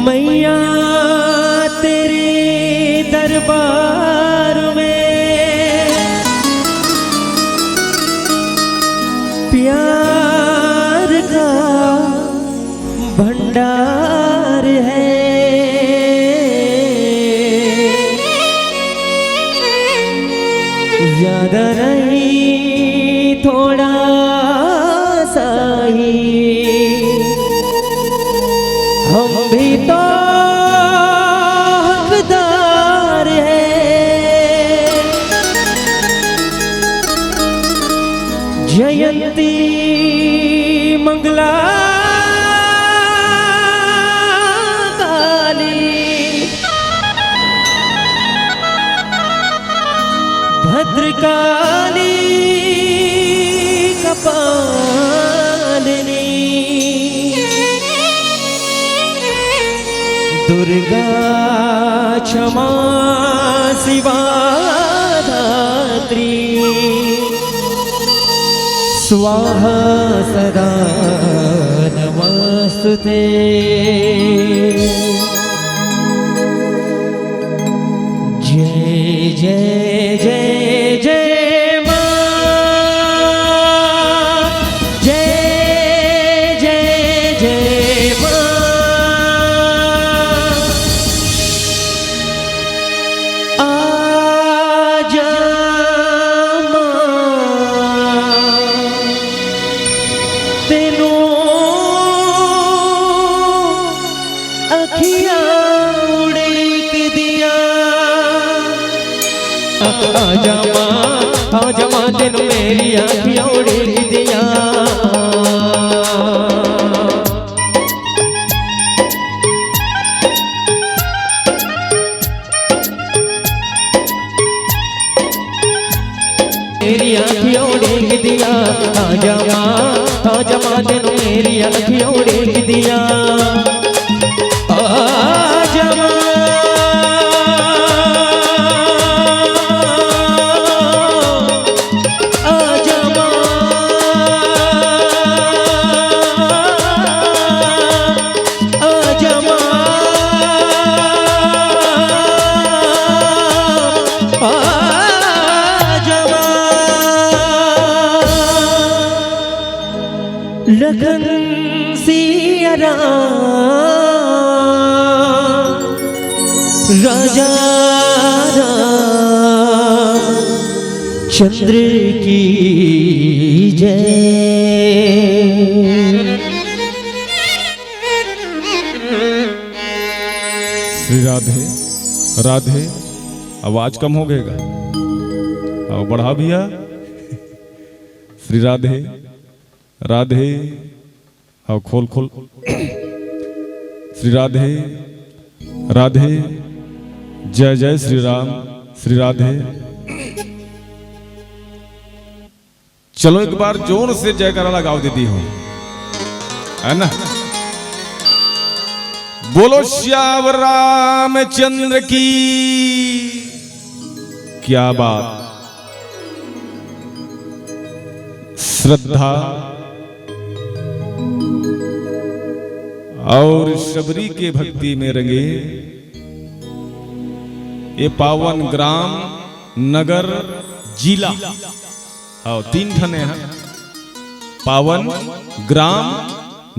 मैया तेरे दरबार में प्यार का भंडार है। ज्यादा नहीं थोड़ा सा ही हम भी तो हकदार हैं। जयंती मंगला काली भद्रकाली कपालिनी दुर्गा क्षमा शिवा धात्री स्वाहा सदा नमस्तुते। जय जय जय जय मां, जय जय जय मां। आजा मां तेन मेरी आँखियां उड़ेक दिया। मेरी आँखियां उड़ेक दिया। आजा मां तेन मेरी आँखियां उड़ेक दिया। आजा मां लखन सिया राम राजा राम चंद्र की जय। श्री राधे राधे। आवाज कम हो गएगा और बढ़ा भैया। श्री राधे राधे और खोल खोल। श्री राधे राधे जय जय श्री राम। श्री राधे। चलो एक बार जोर से जयकारा लगाओ दीदी हो, है ना। बोलो श्याम रामचंद्र की। क्या बात। श्रद्धा और शबरी के भक्ति में रंगे ये पावन ग्राम नगर जिला और 3 ठने हैं। पावन ग्राम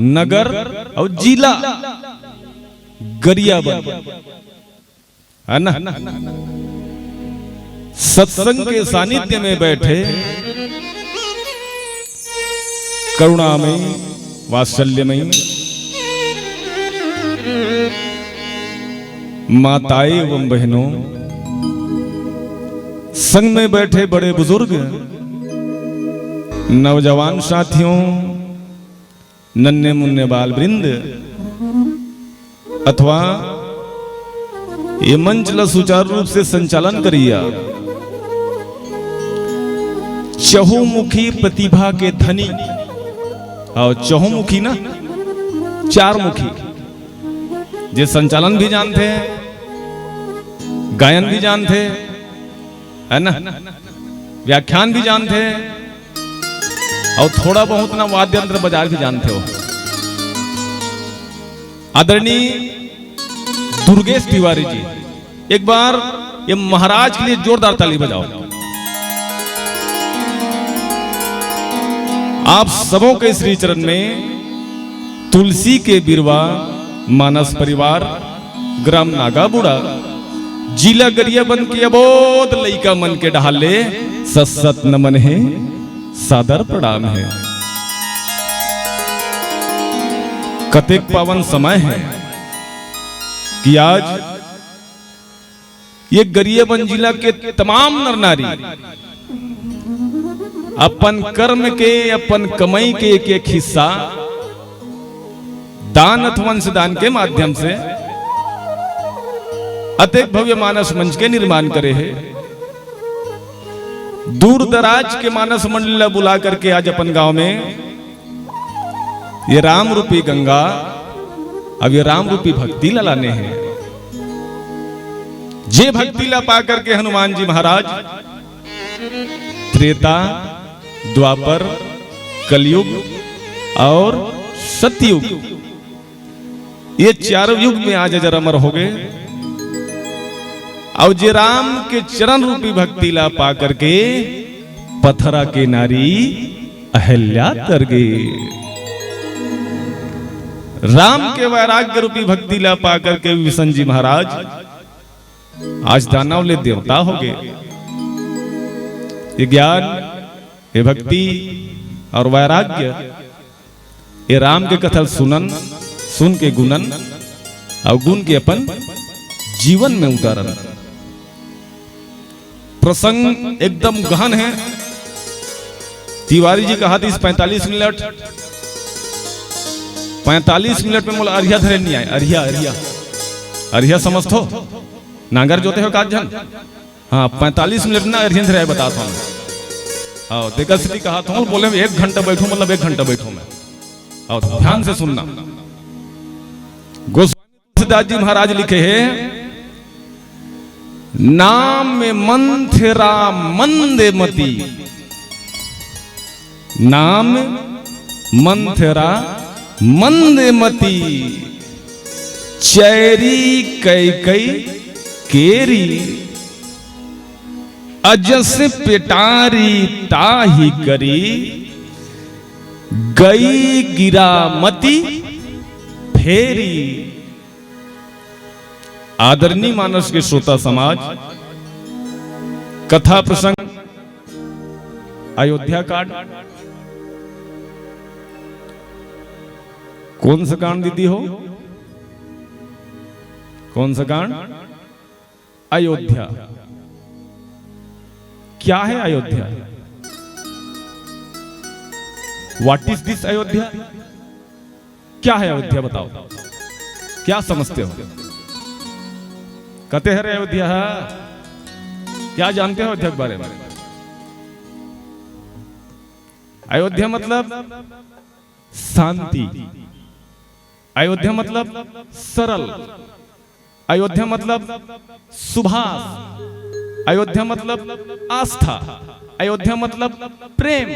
नगर और जिला गरियाबंद, है ना। सत्संग के सानिध्य में बैठे करुणामयी वात्सल्यमयी माताएं एवं बहनों, संग में बैठे बड़े बुजुर्ग, नौजवान साथियों, नन्हे मुन्ने बाल वृंद, अथवा ये मंच ला सुचारू रूप से संचालन करिया चहुमुखी प्रतिभा के धनी और चहुमुखी ना चार मुखी जे संचालन भी जानते हैं, गायन भी जानते है ना, व्याख्यान भी जानते हैं और थोड़ा बहुत ना वाद्य यंत्र बाजार भी जानते हो। आदरणीय दुर्गेश तिवारी जी, एक बार ये महाराज के लिए जोरदार ताली बजाओ। आप सबों के श्री चरण में तुलसी के बिरवा मानस परिवार ग्राम नागाबुड़ा जिला गरियाबंद के अबोध लइका मन के ढाले सत नमन है, सादर प्रणाम है। कतेक पावन समय है कि आज ये गरियाबंद जिला के तमाम नर नारी अपन कर्म के, अपन कमाई के एक हिस्सा दान अथवा अंशदान के माध्यम से अत्यंत भव्य मानस मंच के निर्माण करे है। दूर दराज के मानस मंडल बुला करके आज अपन गांव में ये राम रूपी गंगा, अब ये राम रूपी भक्ति लाने हैं। जे भक्ति ला पा करके हनुमान जी महाराज त्रेता, द्वापर, कलयुग और सतयुग, ये चारों युग में आज अजर अमर हो गए। और जे राम के चरण रूपी भक्ति ला पा करके पथरा के नारी अहल्या तर गए। राम के वैराग्य रूपी भक्ति ला पा करके विष्णु जी महाराज आज दानव ले देवता हो गए। ये ज्ञान, ये भक्ति और वैराग्य, ये राम के कथन सुनन, सुन के गुणन और गुण के अपन जीवन में उतारन। प्रसंग एकदम गहन है। तिवारी जी कहा था इस 45 मिनट 45 मिनट में मोला अरिया धरे नहीं आए। अरिया अरिया अरिया समझ हो, नांगर जोते हो काजन। हाँ 45 मिनट ना अरिया धरे बताता हूँ। हाँ देखा सिटी कहा था बोले 1 घंटा बैठू, मतलब 1 घंटा बैठू मैं। और ध्यान से सुनना। गोस्वामी तुलसीदास जी महाराज लिखे हैं, नाम में मंथरा मंदे मती, नाम मंथरा मंदे मती, चैरी कई केरी, अजस पेटारी ताही करी, गई गिरा मती फेरी। आदरणीय मानस के श्रोता समाज, कथा प्रसंग अयोध्या कांड। कौन सा कांड दीदी हो? कौन सा कांड? अयोध्या। क्या है Ayodhya? What is this Ayodhya? क्या है अयोध्या बताओ, क्या समझते हो? कहते हैं अयोध्या, क्या जानते हो अयोध्या के बारे में? अयोध्या मतलब शांति, अयोध्या मतलब सरल, अयोध्या मतलब सुभाष, अयोध्या मतलब आस्था, अयोध्या मतलब प्रेम,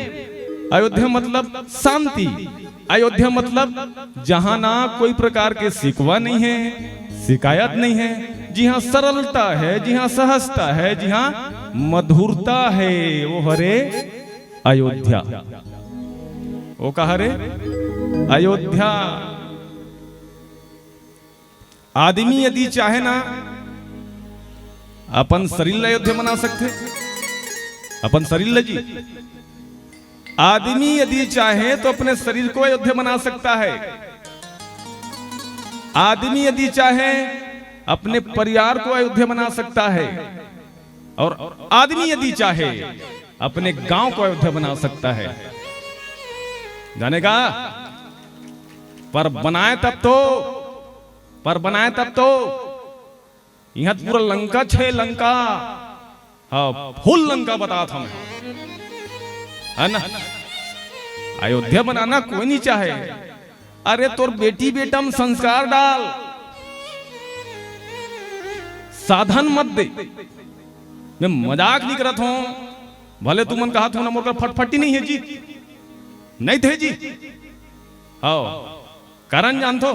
अयोध्या मतलब शांति, अयोध्या मतलब जहां ना कोई प्रकार के शिकवा नहीं है, शिकायत नहीं है, जहां सरलता है, जहां सहजता है, जहां मधुरता है, वो हरे अयोध्या। वो कहा रे अयोध्या। आदमी यदि चाहे ना अपन शरीर अयोध्या बना सकते, अपन शरीर जी। आदमी यदि चाहे तो अपने शरीर को अयोध्या बना सकता है। आदमी यदि चाहे अपने परिवार को अयोध्या बना सकता है, और आदमी यदि चाहे अपने गांव को अयोध्या बना सकता है। जानेगा पर बनाए तब तो पर बनाए तब तो यहाँ पूरा लंका छे लंका, हाँ फुल लंका बता था मैं, है ना। अयोध्या बनाना कोई नहीं चाहे, अरे तोर बेटी बेटा में संस्कार डाल, साधन मत दे। मैं मजाक नहीं करत हूं, भले तू मन कहा था ना मोर फटफटी नहीं है जी, नहीं थे जी। आओ कारण जानतो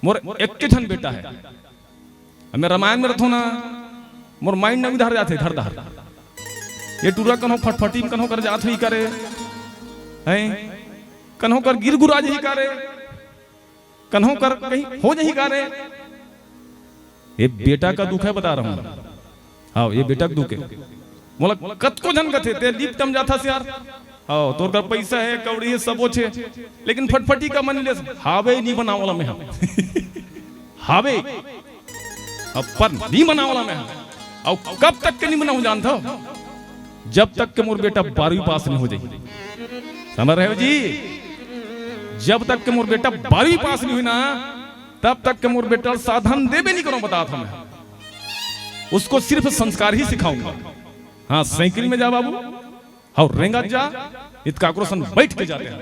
मोर एक के ठन बेटा है, मैं रामायण में रहता ना मोर माइंड में धर जाते धर धर, ये टूरा कन्हो फटफटी में कन्हो कर जात ही करे हैं, कन्हो कर गिर गुराज ही करे, कन्हो कर कहीं हो जही करे। ये बेटा का दुख है बता रहा हूं, हाँ ये बेटा का दुख है। मोला कत को जन कथे ते लीप तम जाथा से यार, हाँ तोर का पैसा है कौड़ी है सब छे, लेकिन फटफटी का मन ले हावे नहीं बनावला में हम हावे अपन नहीं बनावला में और कब तक के नहीं बनाऊं जानता, जब तक के मोर बेटा 12वीं पास नहीं हो जाए, समझ रहे हो जी। जब तक के मोर बेटा 12वीं पास नहीं हुई ना, तब तक के मोर बेटा साधन देवे नहीं करो बता था मैं, उसको सिर्फ संस्कार ही सिखाऊंगा। हाँ साइकिल में जा बाबू और रेंगा जा, इतना क्रोशन बैठ के जाते हैं,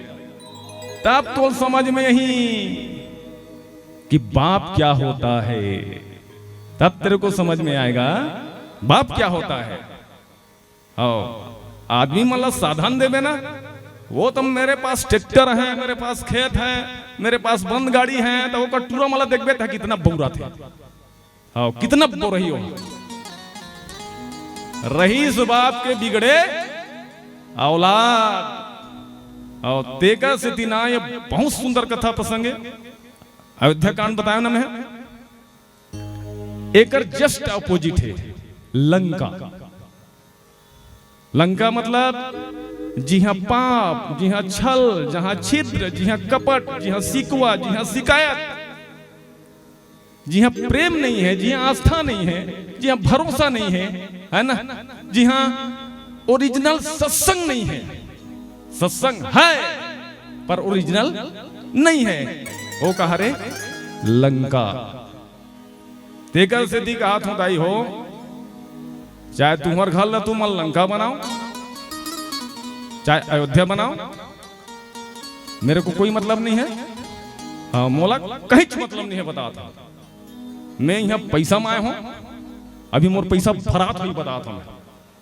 तब तो समझ में यही कि बाप क्या होता है, तब तेरे को समझ में आएगा बाप क्या होता है। आदमी मतलब साधन देवे ना, वो तो मेरे पास ट्रैक्टर है, मेरे पास खेत है, मेरे पास बंद गाड़ी है, तो वो कटूरा मला देखबे था कितना बौरा थे, हाँ कितना बो रही हो रही बाप के बिगड़े औलाद। और तेका से तीना ये बहुत सुंदर कथा प्रसंग है, अयोध्या कांड बताया ना मैं, एकर जस्ट अपोजिट है लंका। लंका मतलब जी हाँ पाप, जी हाँ छल, जहां छिद्र, जी हाँ कपट, जी हाँ सिकवा, जी हाँ शिकायत, जी हाँ प्रेम नहीं है, जी हाँ आस्था नहीं है, जी हाँ भरोसा नहीं है ना, जी हाँ ओरिजिनल सत्संग नहीं है। सत्संग है पर ओरिजिनल नहीं है, वो कहा रे लंका। तेकर से दी हाथ उठाई हो, चाहे तुम्हार घर ला तुम लंका बनाओ, चाहे अयोध्या बनाओ, मेरे को कोई मतलब नहीं है। हाँ मोला कहीं मतलब नहीं है बता था, मैं यहाँ पैसा में आया हूं, अभी मोर पैसा फरात हुई बता था मैं,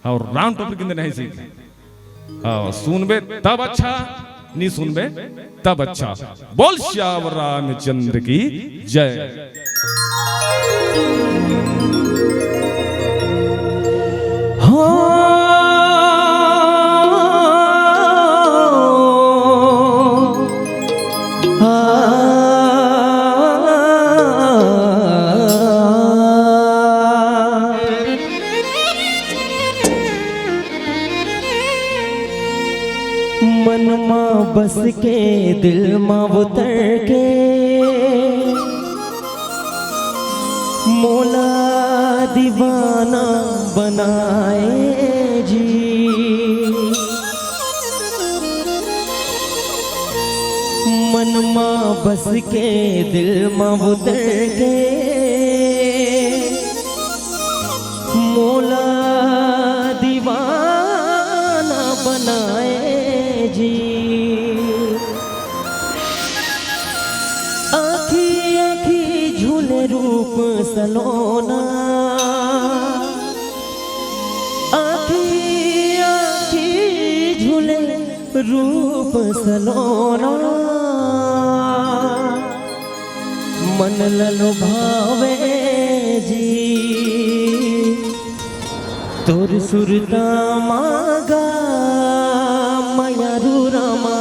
और राउंड टॉपिक नहीं सीख, हाँ सुनबे तब अच्छा, नहीं सुनबे तब अच्छा। बोल श्याम रामचंद्र की जय। मन मां बस के दिल मां उतर के, मोला दीवाना बनाए जी। मन मां बस के दिल मां उतर के, मोला दीवाना बनाए जी। आखी आखी झूले रूप सलोना, आखी आखी झूले रूप सलोना, मन ललो भावे जी। तोर सुरता मागा मायारू रामा,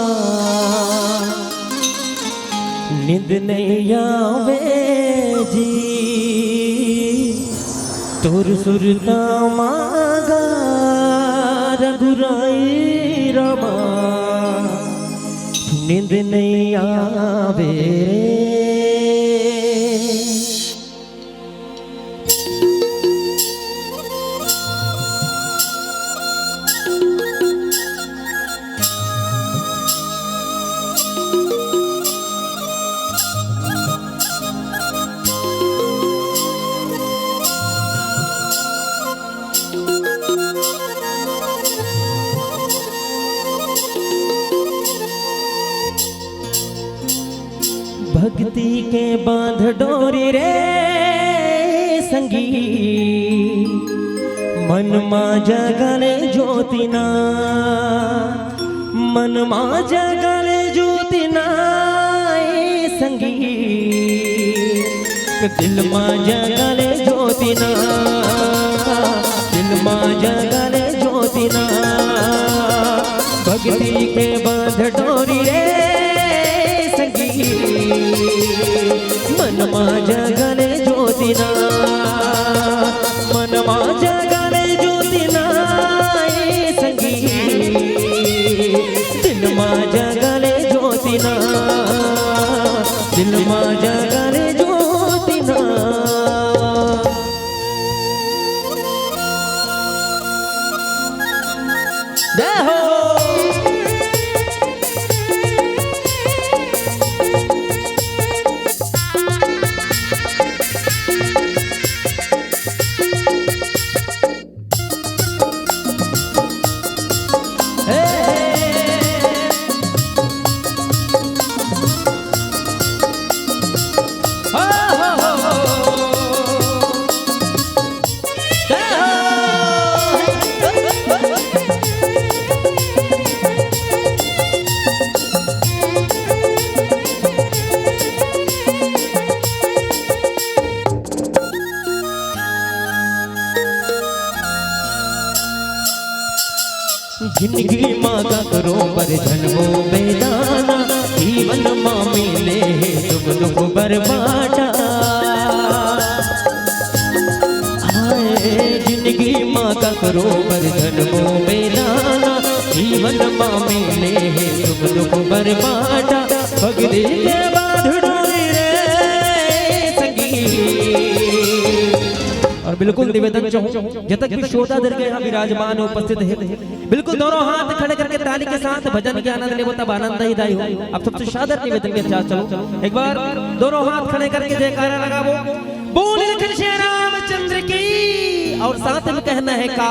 नींद नहीं आवे जी। तोर सुरता मागा रघुराई रामा, नींद नहीं आवे। के बांध डोरी रे संगी मन मा जगले ज्योतिना मन मा जगले ज्योतिना संगी दिल मा जगले ज्योतिना दिल मा जगले ज्योतिना भक्ति के बांध डोरी रे संगी मन मा जगले ज्योतिना मन मा जगले ज्योतिना संगी दिल मा जगले ज्योतिना दिल मा जगले ज्योतिना जय हो जिंदगी माँ का करो पर जन्मो बेदाना जीवन माँ मिले दुख दुख बर्बादा जिंदगी माँ का करो पर जन्मो बेदाना जीवन माँ मिले दुख दुख बर्बादा भगदी के बांध डोरी रे संगी। और बिल्कुल निवेदन चाहूं जब तक भी श्रोता दर के यहाँ विराजमान उपस्थित है बिल्कुल दोनों हाथ खड़े करके ताली के साथ भजन के आनंद ले तब आनंद ही दाई हो। अब सबसे शादर निवेदन के साथ चलो एक बार दोनों हाथ खड़े करके जयकारा लगाओ बोल श्री रामचंद्र की। और साथ में कहना है का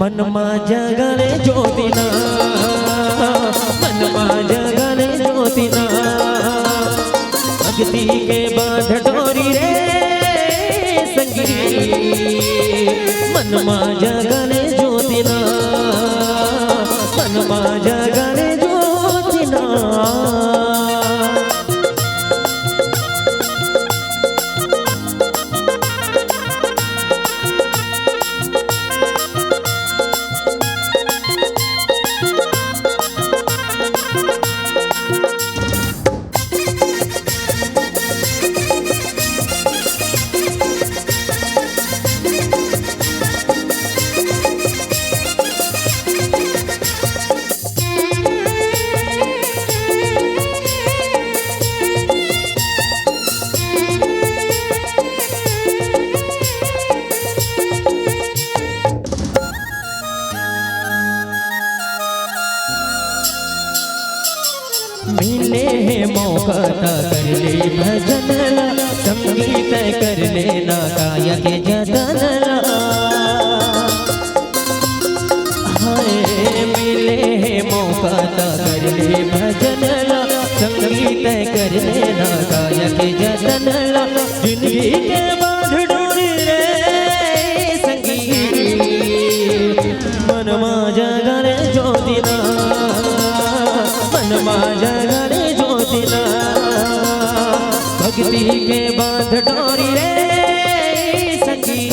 मन मा जगले ज्योतिना मन मा जगले ज्योतिना भक्ति के बांध डोरी रे संगी मन मा जगले ज्योतिना मन मा जगले ज्योतिना। मिले है मौका कर ले भजन संगीत कर लेना गायक जतन हाय मिले है मौका कर ले भजन संगीत कर लेना गायक जतन जिंदगी के बांध डोरी रे संगी मन मा जगले ज्योतिना मन मा जगले ज्योतिना भक्ति के बांध डोरी रे संगी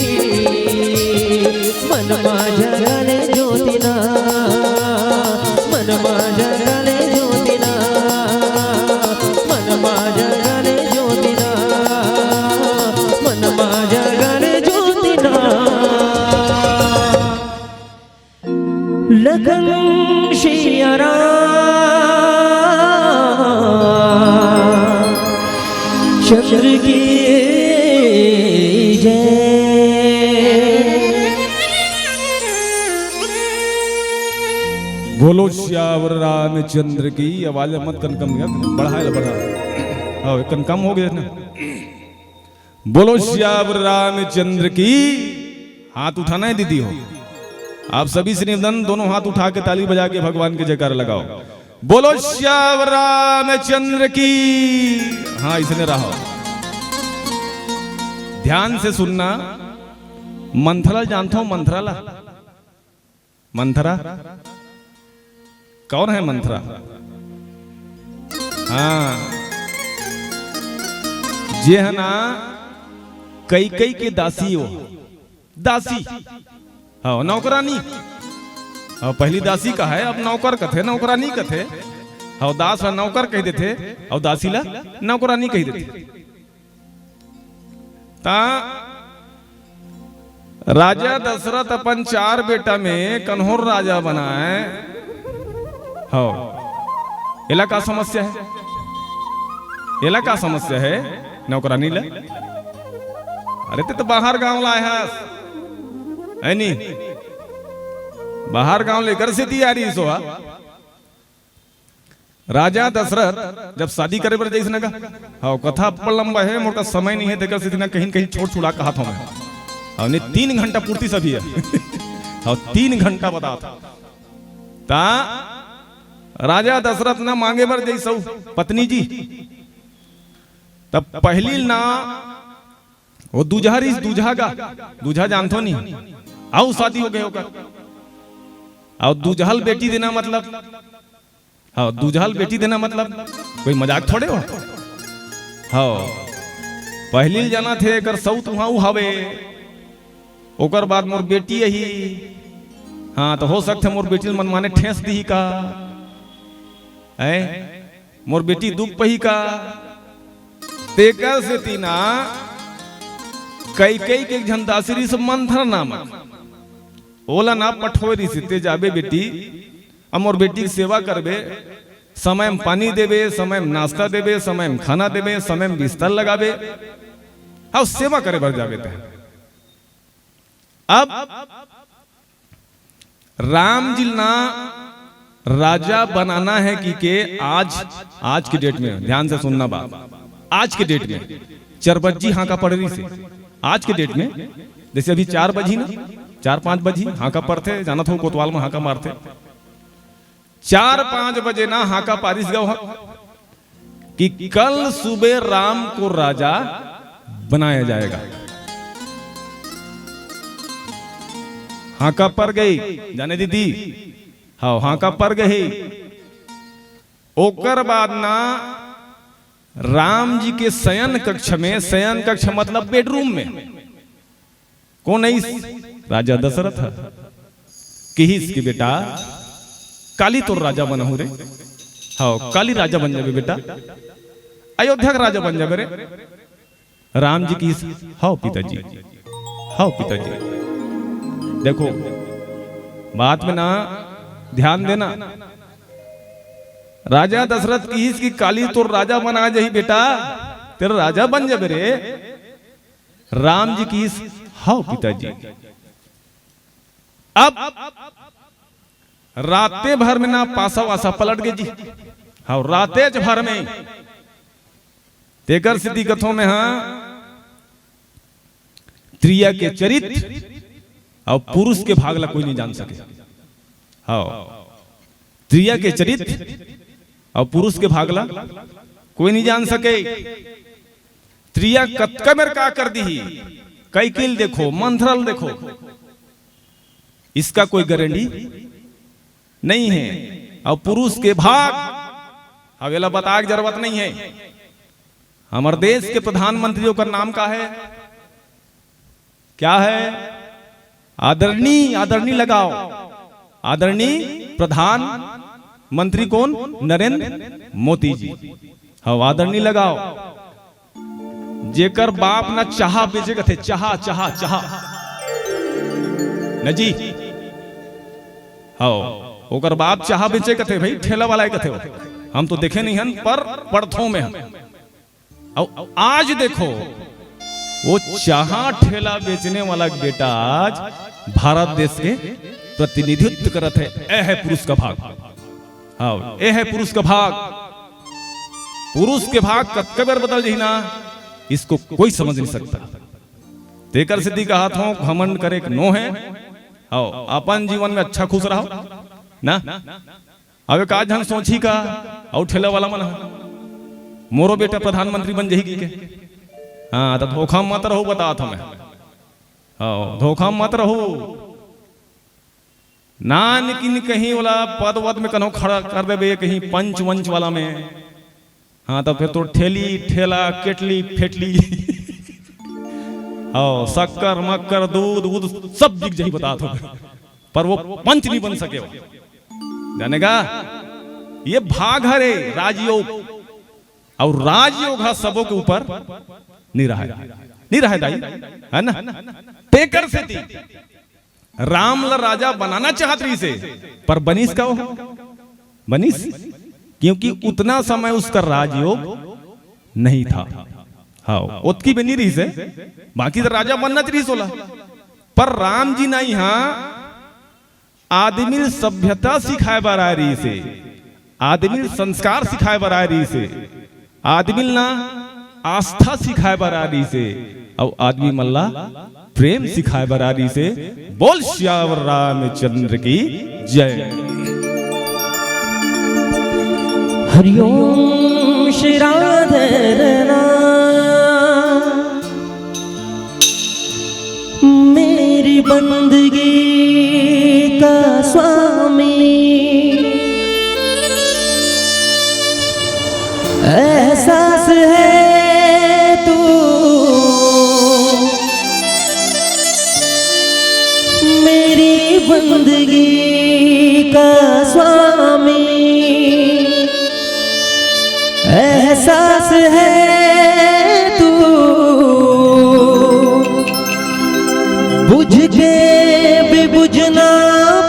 मन मा जगले ज्योतिना मन मा जगले ज्योतिना मन मा जगले ज्योतिना मन मा जगले ज्योतिना। लगन शियारा चंद्र की जय। बोलो श्यावर रामचंद्र की। आवाज मत कम बढ़ा कम हो गया ना। बोलो श्यावर रामचंद्र की। हाथ उठाना है दीदी हो आप सभी से निवेदन दोनों हाथ उठा के ताली बजा के भगवान के जयकारा लगाओ। बोलो श्याम रामचंद्र की। हाँ इसने रहा। ध्यान से सुनना। मंथरा जानते हो? मंथराला, मंथरा कौन है? मंथरा, हाँ जे है ना कई के दासी हो, दासी हाँ नौकरानी। हाँ पहली दासी का है, अब नौकर कथे, नौकरानी कथे। हाँ दास नौकर कह देते और दासी ला नौकरानी कह देते। ता राजा दशरथ अपन 4 बेटा में कन्हौर राजा बना है। हाँ एला का समस्या है? एला का समस्या है नौकरानी ला? अरे ते तो बाहर गांव लाए है नी, बाहर गांव लेकर से तैयारी सोहा। राजा दशरथ जब शादी करे पर जैसे नगा, हाँ कथा पर लंबा है, मोटा समय नहीं है, देखकर से कहीं कहीं छोड़ छुड़ा कहा था मैं। हाँ ने 3 घंटा पूर्ति सभी है। हाँ 3 घंटा बता था। ता राजा दशरथ ना मांगे बर जैसो पत्नी जी, तब पहली ना वो दूझा का दूझा जानतो नहीं, आओ शादी हो गए होगा। और दूझल बेटी देना मतलब, हाँ दूझल बेटी देना मतलब कोई मजाक थोड़े हो। हाँ पहली जाना थे कर सौ तुहाऊ हवे, ओकर बाद मोर बेटी यही। हाँ तो हो सकते मोर बेटी मन माने ठेस दी का है, मोर बेटी दुख पही का। तेकर से तीना कई के झंदासरी से मंथर नाम ओला ना पठोरी से ते जाबे बेटी, अमोर बेटी की सेवा करबे, समय में पानी देबे, समय में नाश्ता देबे, समय में खाना देबे, समय में बिस्तर लगाबे, हाँ सेवा करे भर जाबे। अब राम जी ना राजा बनाना है कि आज की डेट में ध्यान से सुनना बात, आज के डेट में चरबज्जी हाँका पड़ रही से, आज के डेट में जैसे अभी 4 बजी ना 4-5 बजी हाँका पड़ते, जाना था कोतवाल में हाँका मारते। 4-5 बजे ना हाँका पारिस गया कि कल सुबह राम को राजा बनाया जाएगा। हाँका पर गई जाने दीदी, हाँ हाँका पर गई। ओकर बाद ना राम जी के शयन कक्ष में, शयन कक्ष मतलब बेडरूम में कौन है? राजा दशरथ किहिस की बेटा काली तोर राजा बना हो रे। हाँ काली राजा बन जाबे बेटा, अयोध्या का राजा बन जाबे रे। राम जी की हाँ पिताजी, हाँ पिताजी। देखो बात में ना ध्यान देना। राजा दशरथ की काली तोर राजा बना जाही बेटा, तेरा राजा बन जाबे रे। राम जी की हाँ पिताजी। अब राते भर में ना पासा वासा पलट गए जी, हाँ राते भर में। तेकर सिद्धि कथों में हाँ त्रिया के चरित्र और पुरुष के भागला कोई नहीं जान सके। हाँ त्रिया के चरित्र और पुरुष के भागला कोई नहीं जान सके। त्रिया कतका मेर का कर दी, कैकिल देखो, मंथरल देखो, इसका कोई गारंटी नहीं है। और पुरुष के भाग अगला बता की जरूरत नहीं है। हमारे देश के प्रधानमंत्रियों का नाम क्या है? क्या है? आदरणीय लगाओ, आदरणीय प्रधानमंत्री कौन? नरेंद्र मोदी जी। हाँ आदरणीय लगाओ। जेकर बाप ना चाह बेचे थे, चाह न जी। हाँ ओकर बाप चाह बेचे थे भाई, ठेला वाला कथे हो। हम तो देखे नहीं हन पर पढ़थों में हम। और आज देखो वो चाह ठेला बेचने वाला बेटा आज भारत देश के प्रतिनिधित्व करत है। ए है पुरुष का भाग। हाँ ए है पुरुष का भाग। पुरुष के भाग कब बदल जी ना, इसको कोई समझ नहीं सकता। तेकर सिद्धि का हाथों घमंड करे नो है। आओ अपन जीवन में अच्छा खुश रहो ना। अब एक आज हम सोची का और ठेला वाला मन मोरो बेटा प्रधानमंत्री बन जाएगी के। हाँ तो धोखा मत रहो, बता था मैं। हाँ धोखा मत रहो, नान किन कहीं वाला पद वद में कन्हो खड़ा कर देबे कहीं पंच वंच वाला में। हाँ तो फिर तो ठेली ठेला केटली फेटली हाँ शक्कर मक्कर दूध दूध सब दिख जाही बता दो, पर वो पंच नहीं बन सके। जानेगा ये भाग है रे राजयोग, और राजयोग है सबों के ऊपर नहीं रहा दाई, है ना। तेकर से थी राम ला राजा बनाना चाहत रही से, पर बनीस का हो बनीस, क्योंकि उतना समय उसका राजयोग नहीं था। हाँ उत्की बनी रही से, बाकी तो राजा बनना चाहिए सोला, पर राम जी नहीं। हाँ आदमी सभ्यता सिखाए बार आ रही से, आदमी संस्कार सिखाए बार आ रही से, आदमी ना आस्था सिखाए बार आ रही से, और आदमी मल्ला प्रेम सिखाए बार आ रही से। बोल श्यावर रामचंद्र की जय। हरिओम श्री राधे मेरी बंदगी का स्वामी, एहसास है तू मेरी बंदगी का स्वामी, एहसास है तू बुझ के भी बुझ ना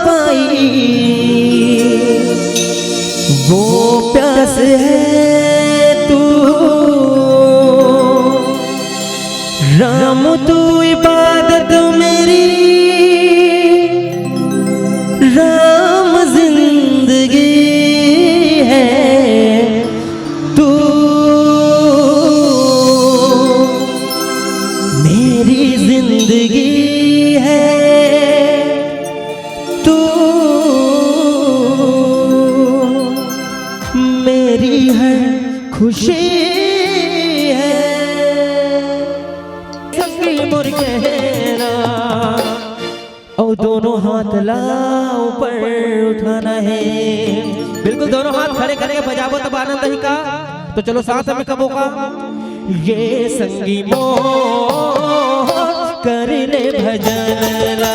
पाई, वो प्यास है तू राम, तू इबादत मेरी राम जिंदगी है तू, मेरी जिंदगी है तू, मेरी हर खुशी है। संगी मुर कहना और दोनों हाथ ला ऊपर उठाना है, बिल्कुल दोनों हाथ खड़े करके बजाबो तब आनंद ही का। तो चलो साथ में कबो का ये संगी मोह कर ले भजन ला,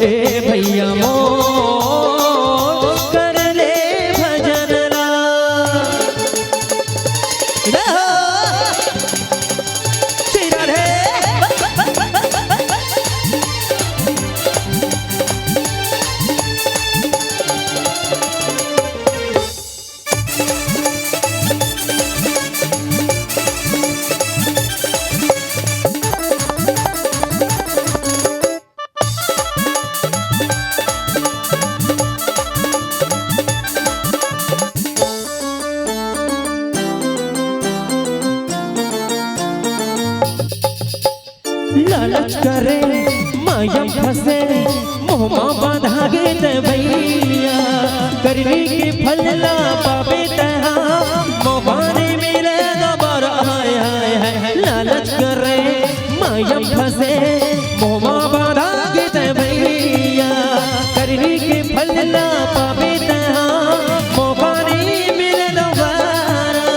ए भैया मोह कर ले भजन ला। श्री राधे लालच करे माया फंसे मोहमा बाधा गे ते भैया, करनी के फल ला पावे तहा मोहाने मेरे दोबारा हाय हाय हाय। लालच करे माया फंसे मोहमा बाधा गे ते भैया, करनी के फल ला पावे तहा मोहाने मेरे दोबारा।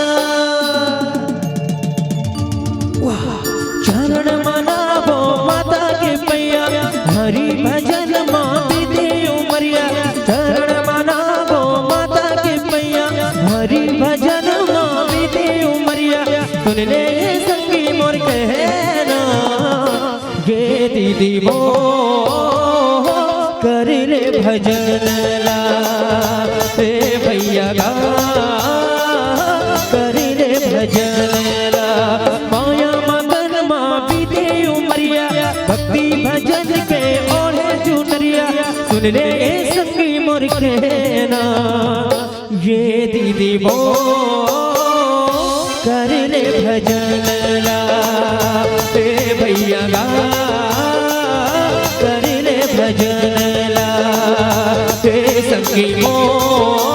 चरण मना हरि भजन माती दे उमरिया, चरण मनावो माता के पैया, हरि भजन माती दे उमरिया। सुन ले संगी मोर कहना गे दीदी वो कर ले भजन ला, ए भैया गा कर ले भजन ला। माया मगन माती दे उमरिया, भक्ति भजन के ओढ़े चुनरिया। सुन ले संगी मोर कहना ये दीदी वो कर ले भजन ला, ए भैया गा कर ले भजन ला, ए संगी मोर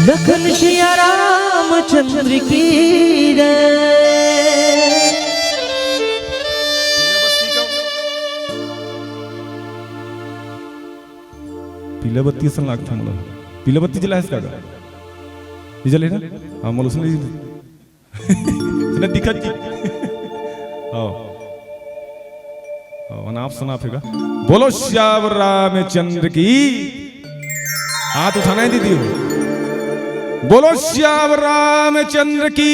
लखन सिया रामचंद्र की जय। पीला बत्ती असं लागतं मला, पीला बत्ती जला आहेस का गा? हे जले ना? हाँ मला उसने दिखा जी। हाँ आप सुना फिर बोलो श्यावर रामचंद्र की। हाथ उठाना है दीदी हो। बोलो श्यावर रामचंद्र की।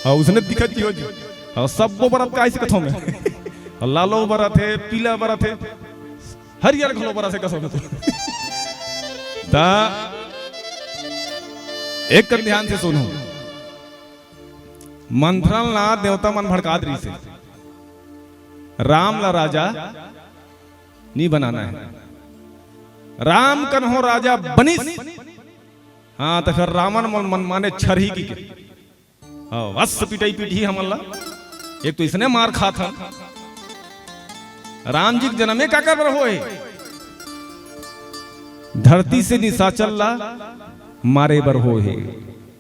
हाँ उसने दिखा जी हो जी। हाँ सब वो बरात का ऐसे कथों में लालो बरा थे, पीला बरा थे, हरियर घलो बरा से कसो में ता एक कर ध्यान से सुनो। मंथरल ना देवता मन भड़कादरी से राम ला राजा नहीं बनाना है। राम कन्हो राजा बनिस, हाँ तो फिर रावण मन माने छरही की के। हाँ वस पिटाई पीठी हमला। एक तो इसने मार खा था। राम जी के जन्मे क्या कर रहो है? धरती से निशाचल ला मारे बर हो है,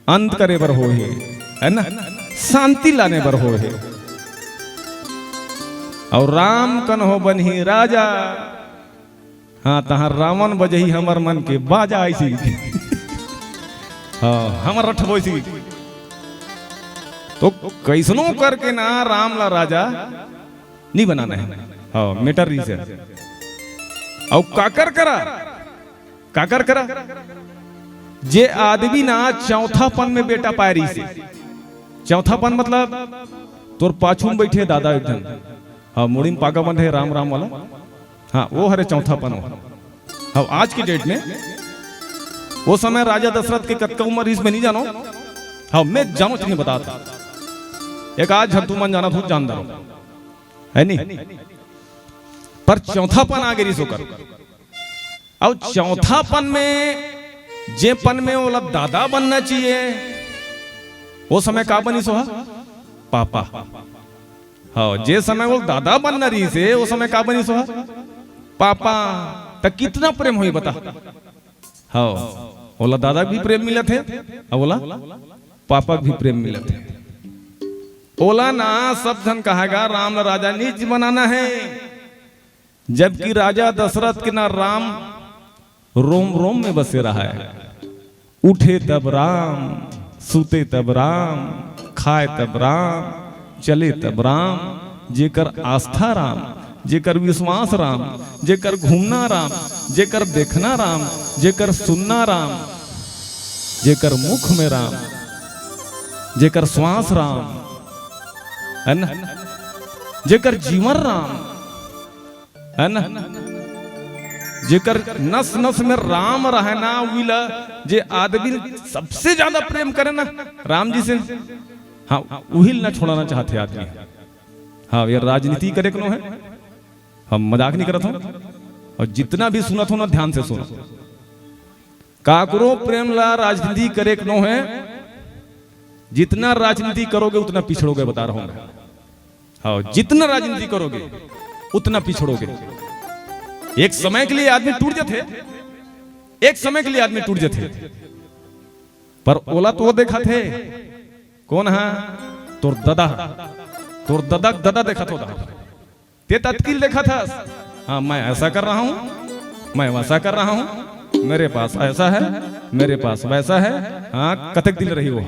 अंत करे बर हो है ना, शांति लाने बर हो है। और राम कन्हो बनी राजा, हाँ तहां रावण बजही हमर मन के बाजा ऐसी। हाँ हमर रठबो ऐसी। तो कैसनो करके ना राम ला राजा नहीं बनाना है। हाँ मेटर री से और काकर करा जे आदमी ना चौथापन में बेटा पायरी से। चौथापन मतलब तोर पाछू में बैठे दादा एक जन, हाँ मुड़ी में पागा बंध है राम राम वाला, हाँ वो हरे चौथापन हो। हाँ आज की डेट में वो समय राजा दशरथ के कतका उम्र इसमें नहीं जानो। हाँ मैं जानो नहीं बताता। एक आज झंतु मन जाना था जानदार है नहीं, पर चौथापन आगे रिसो कर। और चौथापन में जे पन में वो दादा बनना चाहिए, वो समय का बनी सोहा पापा। हाँ जे समय वो दादा बनना रही से वो समय का बनी सोहा पापा। तो कितना प्रेम हुई बता। हाँ बोला दादा भी प्रेम मिला थे और बोला पापा भी प्रेम मिला थे। ओला ना सब धन कहेगा राम राजा नीच बनाना है, जबकि राजा दशरथ के ना राम रोम रोम में बसे रहा है। उठे तब राम, सूते तब राम, खाए तब राम, चले तब राम। जेकर आस्था राम, जेकर विश्वास राम, जेकर घूमना राम, जेकर देखना राम, जेकर सुनना राम, जेकर मुख में राम, जेकर श्वास राम है ना, जेकर जीवन राम है ना, जेकर नस नस में राम रहना विला। जे आदमी सबसे ज्यादा प्रेम करे ना राम जी से, हाँ वही ना छोड़ना चाहते आदमी। हाँ ये राजनीति करे क्यों है, हम मजाक नहीं करत हूं। और जितना भी सुनत हो ना ध्यान से सुनो। काकरो प्रेम ला राजनीति करे क्यों है? जितना राजनीति करोगे उतना पिछड़ोगे, बता रहा हूं। हाँ जितना राजनीति करोगे उतना पिछड़ोगे। एक समय के लिए आदमी टूट जाते, एक समय के लिए आदमी टूट जाते। पर ओला तो वो देखा थे कौन है? तोर दादा देखा था। ते तत्कील देखा था। हाँ मैं ऐसा कर रहा हूं, मैं वैसा कर रहा हूं, मेरे पास ऐसा है, मेरे पास वैसा है। हाँ कतक दिन रही वो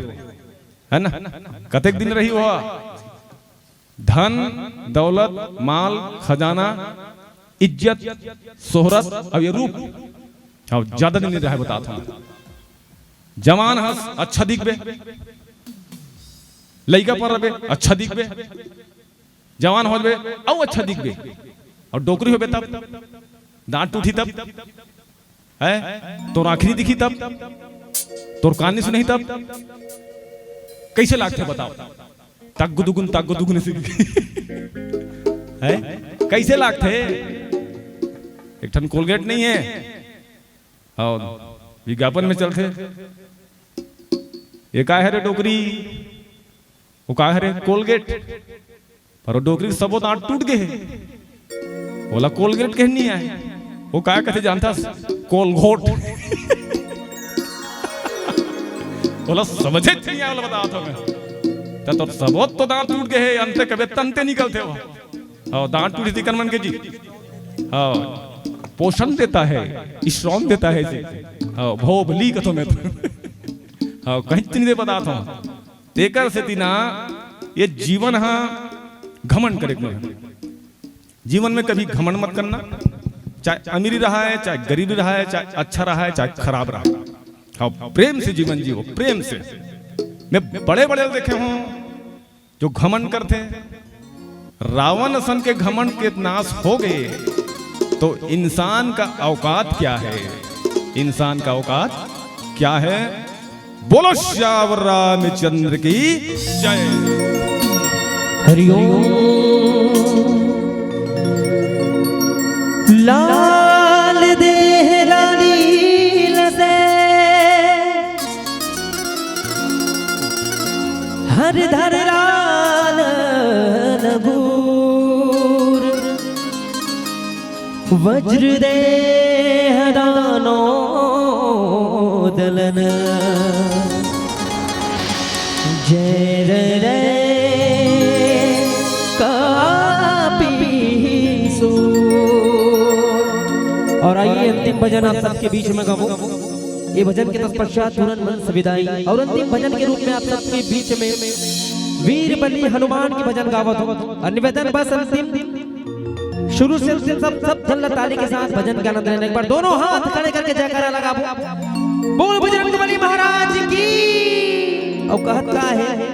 है ना, कतक दिन रही वो। धन दौलत माल खजाना इज्जत शोहरत अब ये रूप अब ज्यादा नहीं रहा है। बताता हूं जवान हंस अच्छा दिखबे, लइका पर रबे अच्छा दिखबे, जवान हो बे औ अच्छा दिखबे। और डोकरी हो बे तब दांत टूटी तब है, तो आखिरी दिखी तब, तोर कान नहीं सुनी तब। कैसे लागते बताओ? तक गुदुगुन से है कैसे लागते? एक ठन कोलगेट नहीं है और विज्ञापन में चलते। ये का है रे डोकरी, वो का है रे कोलगेट। पर डोकरी सबो दांत टूट गए, बोला कोलगेट कहनी है। वो क्या कहते जानता कोलघोट बोला समझे नहीं आया बता तो मैं तो सबोत तो दांत टूट गए अंत कभी तंते निकलते हो हाँ दांत टूटी थी कनमन के जी हाँ पोषण देता है श्रम देता है जी हाँ भोबली कथो मैं हाँ कहीं नहीं दे पता था तेकर से तीना ये जीवन हाँ घमंड करे जीवन में कभी घमंड मत करना चाहे अमीरी रहा है चाहे गरीबी रहा है चाहे अच्छा रहा है चाहे खराब रहा है हाँ प्रेम से जीवन जियो प्रेम से मैं बड़े बड़े देखे हूं जो घमंड करते रावण सन के घमंड के नाश हो गए तो इंसान का औकात क्या है इंसान का औकात क्या है बोलो श्यावर रामचंद्र की जय हरिओम लाल देह लाली लसे हर धर लाल नगूर वज्र देह दानो दलन जय रे और आइए अंतिम भजन आप सबके बीच में गाऊं ये भजन के तत्पश्चात तुरंत मन सविदाई और अंतिम भजन के रूप में आप सबके बीच में वीर बली हनुमान की भजन गावत हो और निवेदन बस अंतिम शुरू से सब जल्ल ताली के साथ भजन का आनंद लेने एक बार दोनों हाथ खड़े करके जयकारा लगाओ बोल बजरंग बली महाराज की और कहता है